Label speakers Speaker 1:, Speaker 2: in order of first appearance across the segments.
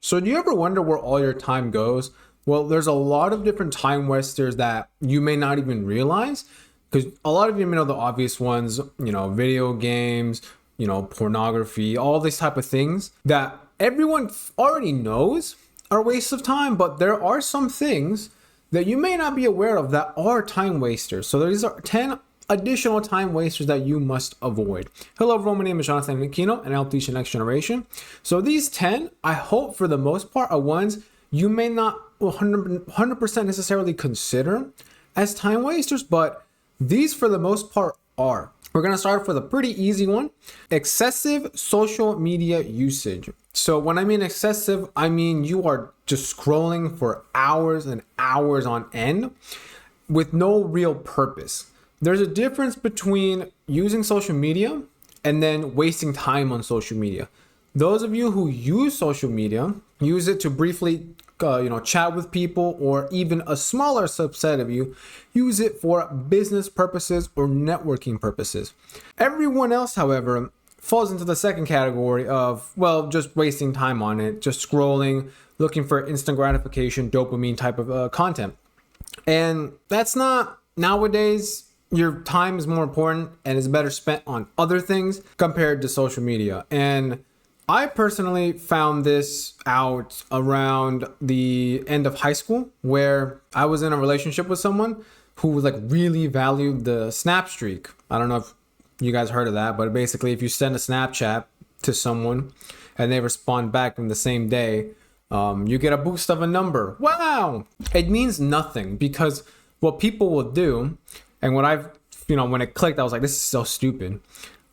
Speaker 1: So do you ever wonder where all your time goes? Well, there's a lot of different time wasters that you may not even realize, because a lot of you may know the obvious ones, video games, pornography, all these type of things that everyone already knows are wastes of time. But there are some things that you may not be aware of that are time wasters. So these are 10 additional time wasters that you must avoid. Hello everyone, my name is Jonathan Aquino and I help teach the next generation. So these 10, I hope for the most part, are ones you may not 100% necessarily consider as time wasters, but these for the most part are. We're going to start off with a pretty easy one: excessive social media usage. So when I mean excessive, I mean you are just scrolling for hours and hours on end with no real purpose. There's a difference between using social media and then wasting time on social media. Those of you who use social media, use it to briefly chat with people, or even a smaller subset of you use it for business purposes or networking purposes. Everyone else, however, falls into the second category of, just wasting time on it, just scrolling, looking for instant gratification, dopamine type of content. And that's not, nowadays, your time is more important and is better spent on other things compared to social media. And I personally found this out around the end of high school, where I was in a relationship with someone who really valued the snap streak. I don't know if you guys heard of that, but basically if you send a Snapchat to someone and they respond back in the same day, you get a boost of a number. Wow! It means nothing, because what people will do, and when it clicked, I was like, this is so stupid.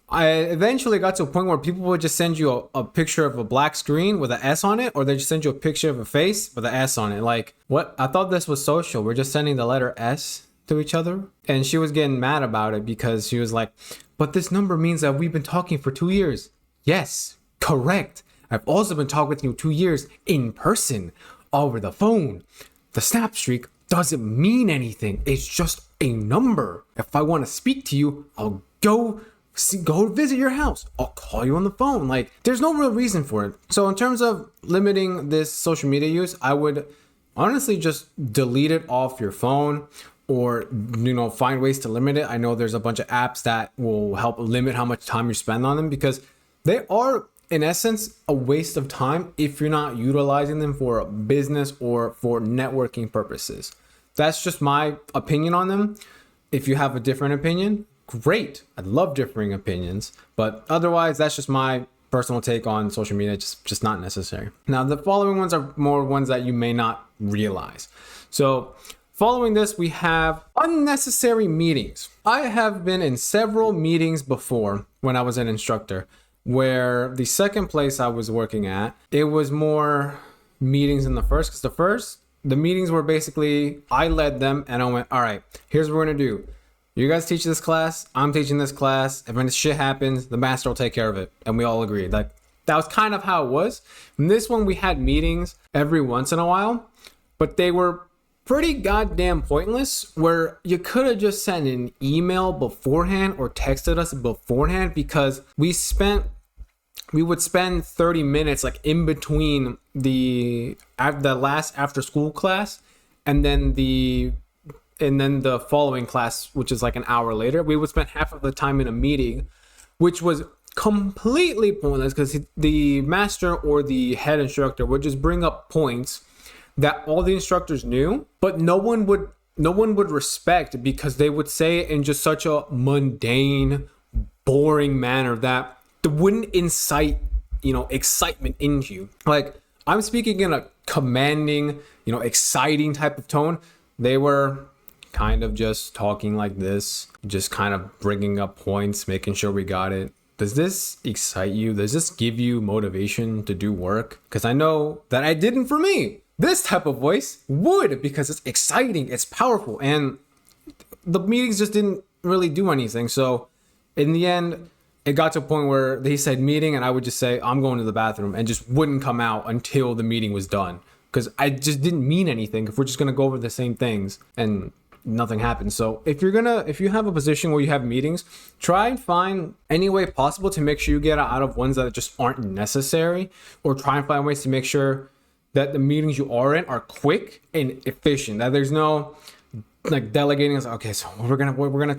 Speaker 1: I eventually got to a point where people would just send you a picture of a black screen with an S on it, or they just send you a picture of a face with an S on it. Like, what? I thought this was social. We're just sending the letter S to each other. And she was getting mad about it because she was like, but this number means that we've been talking for 2 years. Yes, correct. I've also been talking with you 2 years in person, over the phone. The snap streak doesn't mean anything. It's just a number. If I want to speak to you, I'll go visit your house. I'll call you on the phone. There's no real reason for it. So in terms of limiting this social media use, I would honestly just delete it off your phone, or find ways to limit it. I know there's a bunch of apps that will help limit how much time you spend on them, because they are in essence a waste of time if you're not utilizing them for business or for networking purposes. That's just my opinion on them. If you have a different opinion, great. I love differing opinions, but otherwise that's just my personal take on social media. Just not necessary. Now, the following ones are more ones that you may not realize. So following this, we have unnecessary meetings. I have been in several meetings before when I was an instructor, where the second place I was working at, it was more meetings than the first, because the meetings were basically, I led them and I went, all right, here's what we're going to do. You guys teach this class, I'm teaching this class. If any shit happens, the master will take care of it. And we all agreed. That was kind of how it was. In this one, we had meetings every once in a while, but they were pretty goddamn pointless, where you could have just sent an email beforehand or texted us beforehand, because we would spend 30 minutes in between the last after school class and then the following class, which is an hour later. We would spend half of the time in a meeting, which was completely pointless, because the master or the head instructor would just bring up points that all the instructors knew, but no one would respect, because they would say it in just such a mundane, boring manner that wouldn't incite, excitement into you. I'm speaking in a commanding, exciting type of tone. They were kind of just talking like this, just kind of bringing up points, making sure we got it. Does this excite you? Does this give you motivation to do work? Because I know that it didn't for me. This type of voice would, because it's exciting, it's powerful, and the meetings just didn't really do anything. So in the end, it got to a point where they said meeting, and I would just say, I'm going to the bathroom, and just wouldn't come out until the meeting was done, because I just didn't mean anything if we're just going to go over the same things and nothing happens. So if you have a position where you have meetings, try and find any way possible to make sure you get out of ones that just aren't necessary, or try and find ways to make sure that the meetings you are in are quick and efficient, that there's no like delegating. It's like, okay, so we're gonna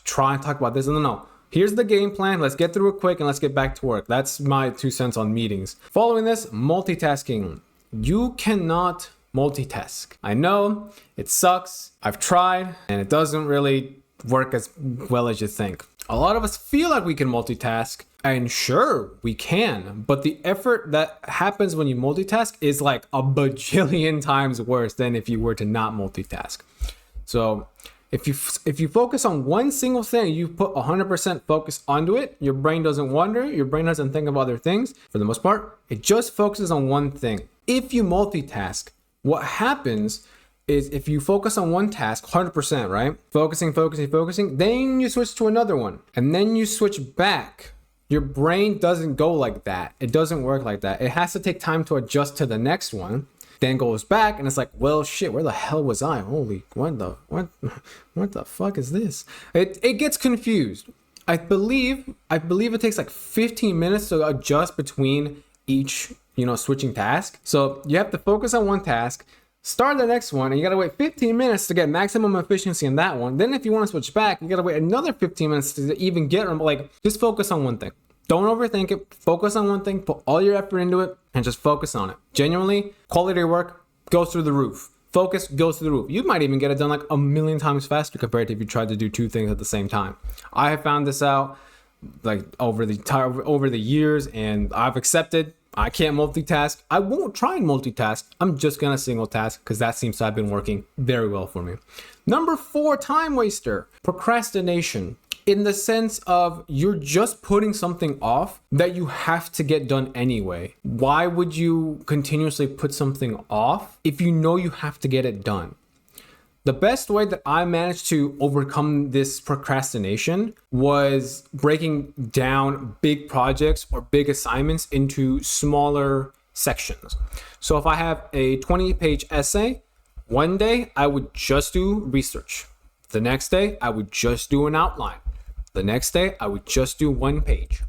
Speaker 1: try and talk about this. No, here's the game plan. Let's get through it quick and let's get back to work. That's my 2 cents on meetings. Following this, multitasking. You cannot multitask. I know it sucks. I've tried and it doesn't really work as well as you think. A lot of us feel like we can multitask, and sure, we can, but the effort that happens when you multitask is like a bajillion times worse than if you were to not multitask. So if you focus on one single thing, you put 100% focus onto it, your brain doesn't wander, your brain doesn't think of other things. For the most part, it just focuses on one thing. If you multitask, what happens is if you focus on one task 100%, right? Focusing, then you switch to another one, and then you switch back. Your brain doesn't go like that. It doesn't work like that. It has to take time to adjust to the next one, then goes back, and it's like, well, shit, where the hell was I? Holy, what the fuck is this? It gets confused. I believe it takes like 15 minutes to adjust between each, switching task. So you have to focus on one task, start the next one, and you gotta wait 15 minutes to get maximum efficiency in that one. Then if you want to switch back, you gotta wait another 15 minutes to even get them. Like, just focus on one thing. Don't overthink it. Focus on one thing, put all your effort into it, and just focus on it. Genuinely, quality of work goes through the roof. Focus goes through the roof. You might even get it done like a million times faster compared to if you tried to do 2 things at the same time. I have found this out like over the years, and I've accepted I can't multitask. I won't try and multitask. I'm just gonna single task because that seems to have been working very well for me. Number 4, time waster, procrastination. In the sense of you're just putting something off that you have to get done anyway. Why would you continuously put something off if you know you have to get it done? The best way that I managed to overcome this procrastination was breaking down big projects or big assignments into smaller sections. So if I have a 20-page essay, one day I would just do research. The next day I would just do an outline. The next day I would just do 1 page.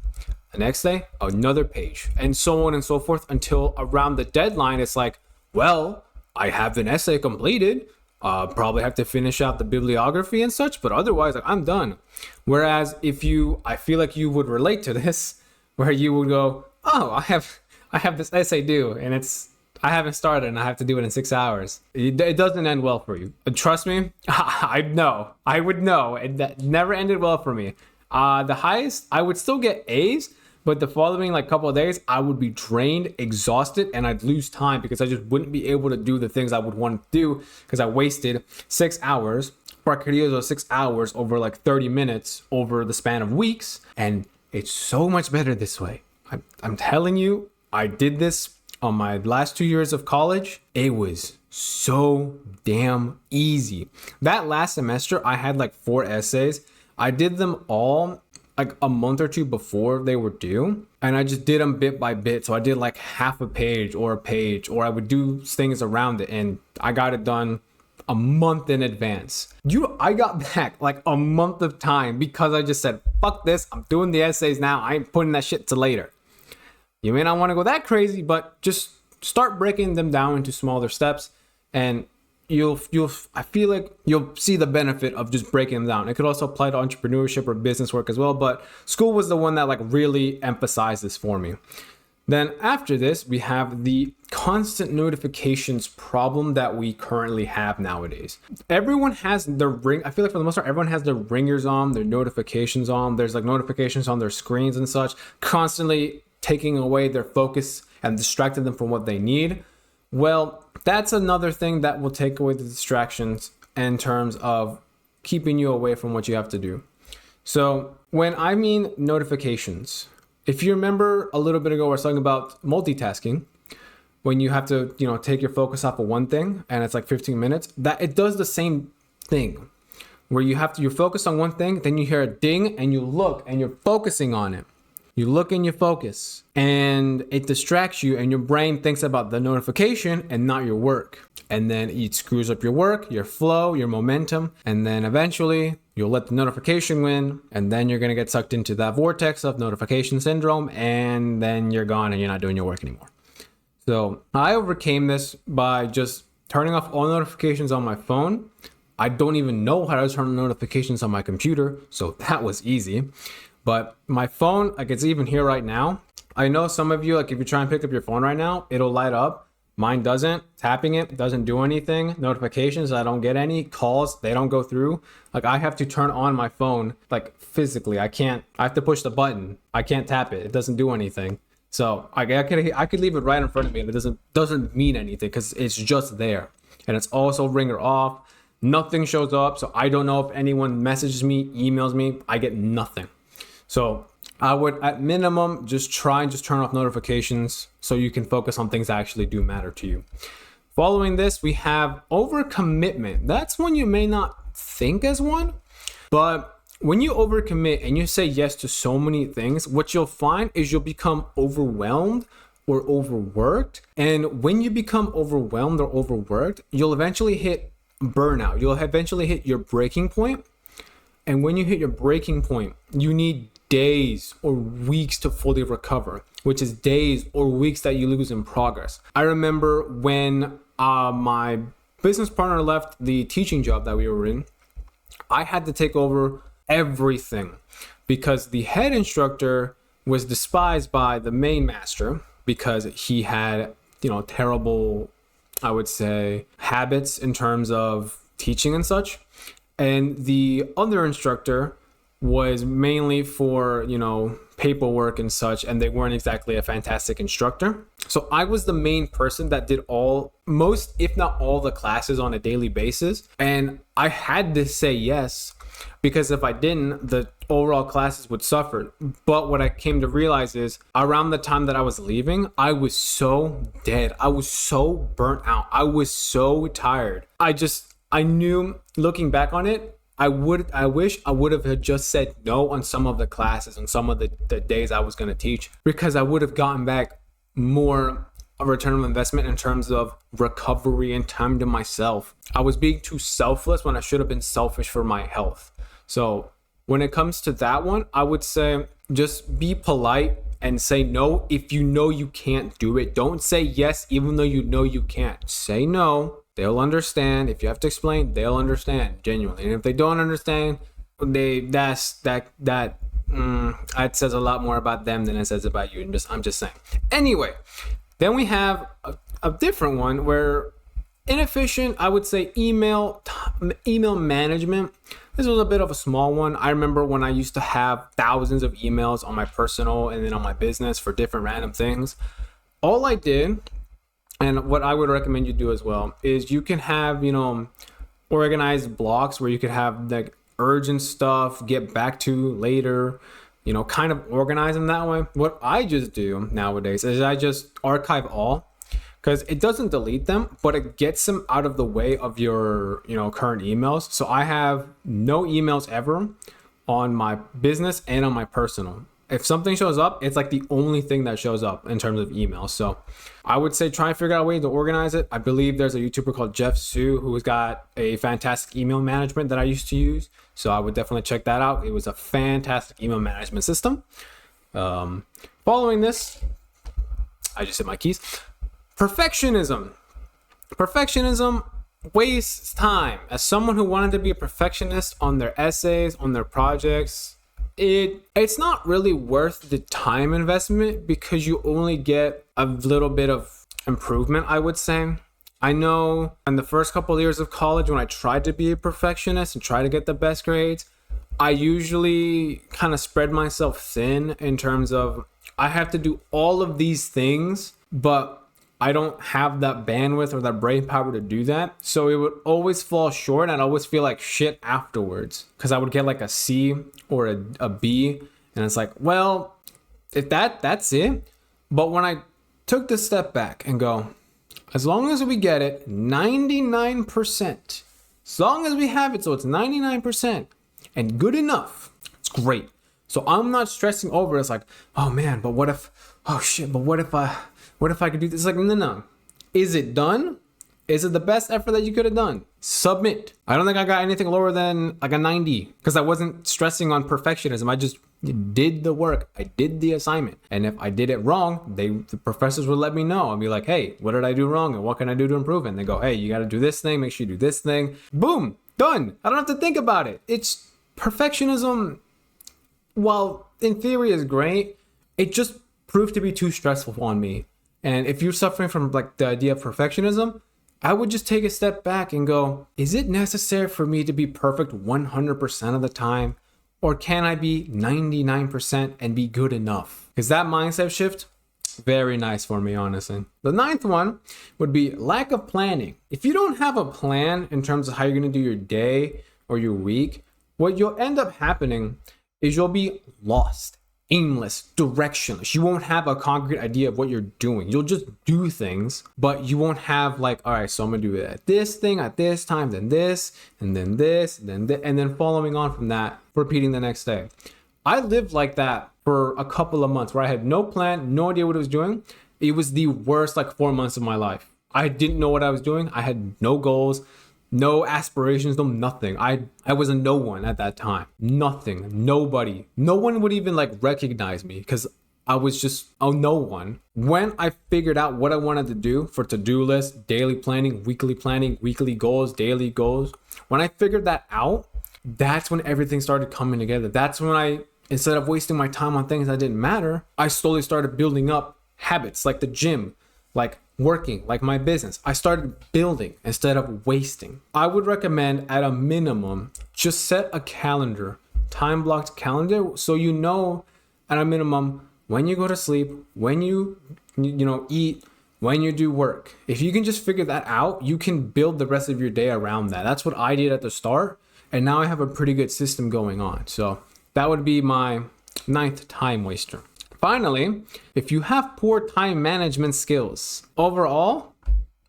Speaker 1: The next day, another page, and so on and so forth until around the deadline. It's like, well, I have an essay completed. Probably have to finish out the bibliography and such, but otherwise, like, I'm done. Whereas I feel like you would relate to this, where you would go, oh, I have this essay due, and I haven't started, and I have to do it in 6 hours. It doesn't end well for you. And trust me, I would know, and that never ended well for me. The highest, I would still get A's, but the following couple of days, I would be drained, exhausted, and I'd lose time because I just wouldn't be able to do the things I would want to do because I wasted 6 hours, or 6 hours over 30 minutes over the span of weeks. And it's so much better this way. I'm telling you, I did this on my last 2 years of college. It was so damn easy. That last semester, I had 4 essays. I did them all a month or 2 before they were due, and I just did them bit by bit. So I did half a page, or I would do things around it, and I got it done a month in advance. I got back a month of time because I just said, fuck this, I'm doing the essays now, I ain't putting that shit to later. You may not want to go that crazy, but just start breaking them down into smaller steps, and I feel like you'll see the benefit of just breaking them down. It could also apply to entrepreneurship or business work as well, but school was the one that really emphasized this for me. Then after this, we have the constant notifications problem that we currently have nowadays. Everyone has their I feel like for the most part, everyone has their ringers on, their notifications on. There's notifications on their screens and such, constantly taking away their focus and distracting them from what they need. Well, that's another thing that will take away the distractions in terms of keeping you away from what you have to do. So when I mean notifications, if you remember a little bit ago, I was talking about multitasking, when you have to, take your focus off of one thing and it's 15 minutes, that it does the same thing where you're focused on one thing, then you hear a ding and you look and you're focusing on it. You look and you focus, and it distracts you, and your brain thinks about the notification and not your work. And then it screws up your work, your flow, your momentum, and then eventually you'll let the notification win, and then you're gonna get sucked into that vortex of notification syndrome, and then you're gone and you're not doing your work anymore. So I overcame this by just turning off all notifications on my phone. I don't even know how to turn on notifications on my computer, so that was easy. But my phone, like it's even here right now. I know some of you, like if you try and pick up your phone right now, it'll light up. Mine doesn't. Tapping it doesn't do anything. Notifications, I don't get any. Calls, they don't go through. Like I have to turn on my phone, like physically. I have to push the button. I can't tap it. It doesn't do anything. So I could leave it right in front of me and it doesn't mean anything because it's just there. And it's also ringer off. Nothing shows up. So I don't know if anyone messages me, emails me. I get nothing. So I would at minimum just try and just turn off notifications so you can focus on things that actually do matter to you. Following this, we have overcommitment. That's one you may not think as one, but when you overcommit and you say yes to so many things, what you'll find is you'll become overwhelmed or overworked. And when you become overwhelmed or overworked, you'll eventually hit burnout. You'll eventually hit your breaking point. And when you hit your breaking point, you need days or weeks to fully recover, which is days or weeks that you lose in progress. I remember when my business partner left the teaching job that we were in, I had to take over everything because the head instructor was despised by the main master because he had, terrible, I would say, habits in terms of teaching and such. And the other instructor was mainly for, paperwork and such, and they weren't exactly a fantastic instructor. So I was the main person that did most, if not all, the classes on a daily basis. And I had to say yes, because if I didn't, the overall classes would suffer. But what I came to realize is around the time that I was leaving, I was so dead. I was so burnt out. I was so tired. I knew, looking back on it, I wish I would have just said no on some of the classes and some of the days I was going to teach, because I would have gotten back more a return on investment in terms of recovery and time to myself. I was being too selfless when I should have been selfish for my health. So when it comes to that one, I would say just be polite and say no if you know you can't do it. Don't say yes even though you know you can't. Say no. They'll understand. If you have to explain, they'll understand genuinely. And if they don't understand, it says a lot more about them than it says about you. I'm just saying. Anyway, then we have a different one where inefficient, I would say email management. This was a bit of a small one. I remember when I used to have thousands of emails on my personal and then on my business for different random things. All I did, and what I would recommend you do as well, is you can have, organized blocks where you could have like urgent stuff, get back to later, kind of organize them that way. What I just do nowadays is I just archive all, because it doesn't delete them, but it gets them out of the way of your, current emails. So I have no emails ever on my business and on my personal. If something shows up, it's like the only thing that shows up in terms of emails. So I would say try and figure out a way to organize it. I believe there's a YouTuber called Jeff Sue who's got a fantastic email management that I used to use. So I would definitely check that out. It was a fantastic email management system. Following this, I just hit my keys. Perfectionism wastes time. As someone who wanted to be a perfectionist on their essays, on their projects, it's not really worth the time investment because you only get a little bit of improvement, I would say. I know in the first couple of years of college, when I tried to be a perfectionist and try to get the best grades, I usually kind of spread myself thin in terms of I have to do all of these things, but I don't have that bandwidth or that brain power to do that. So it would always fall short, and I'd always feel like shit afterwards because I would get like a C or a B, and it's like, well, if that's it. But when I took the step back and go, as long as we get it 99%, as long as we have it so it's 99% and good enough, it's great. So I'm not stressing over. It's like, oh man, but what if, oh shit, but what if I could do this? It's like, no. Is it done? Is it the best effort that you could have done? Submit. I don't think I got anything lower than like a 90 because I wasn't stressing on perfectionism. I just did the work. I did the assignment. And if I did it wrong, the professors would let me know. I'd be like, hey, what did I do wrong? And what can I do to improve it? And they go, hey, you got to do this thing. Make sure you do this thing. Boom, done. I don't have to think about it. It's perfectionism. While in theory is great, it just proved to be too stressful on me. And if you're suffering from like the idea of perfectionism, I would just take a step back and go, is it necessary for me to be perfect 100% of the time? Or can I be 99% and be good enough? Because that mindset shift, very nice for me, honestly. The ninth one would be lack of planning. If you don't have a plan in terms of how you're going to do your day or your week, what you'll end up happening is you'll be lost, aimless, directionless. You won't have a concrete idea of what you're doing. You'll just do things, but you won't have like, all right, so I'm gonna do it at this thing at this time, then this, and then this, and then following on from that, repeating the next day. I lived like that for a couple of months where I had no plan, no idea what I was doing. It was the worst like 4 months of my life. I didn't know what I was doing. I had no goals, no aspirations, no nothing. I was a no one at that time. Nothing, nobody. No one would even like recognize me because I was just a no one. When I figured out what I wanted to do for to-do list, daily planning, weekly goals, daily goals, when I figured that out, that's when everything started coming together. That's when instead of wasting my time on things that didn't matter, I slowly started building up habits like the gym, like working, like my business. I started building instead of wasting. I would recommend at a minimum, just set a calendar, time blocked calendar. So you know at a minimum when you go to sleep, when you eat, when you do work. If you can just figure that out, you can build the rest of your day around that. That's what I did at the start. And now I have a pretty good system going on. So that would be my ninth time waster. Finally, if you have poor time management skills, overall,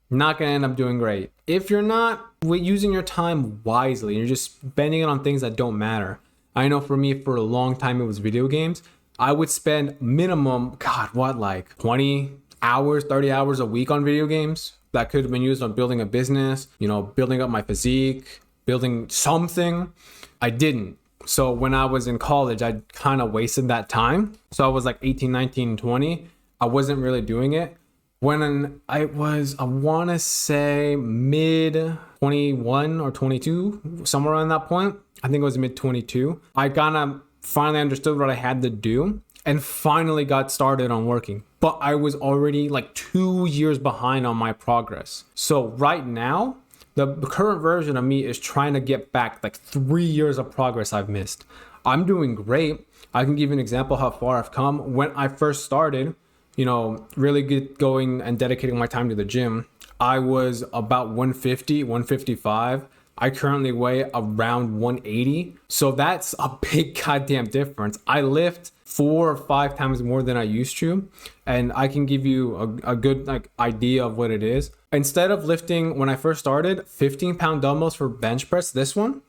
Speaker 1: not going to end up doing great. If you're not using your time wisely and you're just spending it on things that don't matter. I know for me, for a long time, it was video games. I would spend minimum, 20 hours, 30 hours a week on video games that could have been used on building a business, building up my physique, building something. I didn't. So when I was in college, I kind of wasted that time. So I was like 18, 19, 20. I wasn't really doing it. When I want to say mid 21 or 22, somewhere around that point. I think it was mid 22. I kind of finally understood what I had to do and finally got started on working. But I was already like 2 years behind on my progress. So right now, the current version of me is trying to get back like 3 years of progress I've missed. I'm doing great. I can give you an example how far I've come. When I first started, really going and dedicating my time to the gym, I was about 150, 155. I currently weigh around 180. So that's a big goddamn difference. I lift 4 or 5 times more than I used to. And I can give you a good idea of what it is. Instead of lifting, when I first started, 15-pound dumbbells for bench press, this one,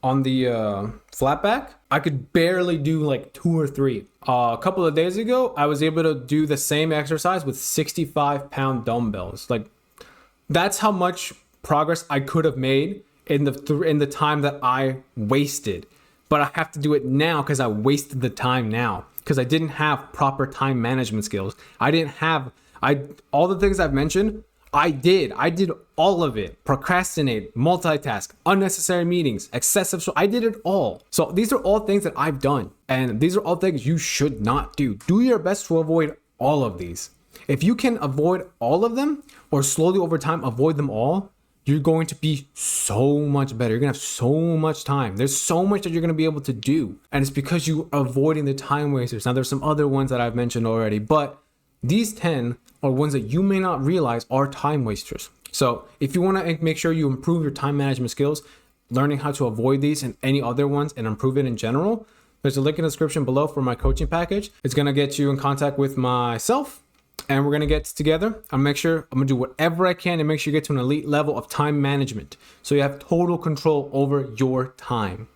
Speaker 1: on the flat back, I could barely do like 2 or 3. A couple of days ago, I was able to do the same exercise with 65-pound dumbbells. Like, that's how much progress I could have made in the time that I wasted. But I have to do it now because I wasted the time now because I didn't have proper time management skills. All the things I've mentioned, I did all of it. Procrastinate, multitask, unnecessary meetings, excessive. I did it all. So these are all things that I've done. And these are all things you should not do. Do your best to avoid all of these. If you can avoid all of them or slowly over time avoid them all, you're going to be so much better. You're going to have so much time. There's so much that you're going to be able to do. And it's because you're avoiding the time wasters. Now, there's some other ones that I've mentioned already, but these 10 are ones that you may not realize are time wasters. So if you want to make sure you improve your time management skills, learning how to avoid these and any other ones and improve it in general, there's a link in the description below for my coaching package. It's going to get you in contact with myself. And we're going to get together. I'm going to do whatever I can to make sure you get to an elite level of time management. So you have total control over your time.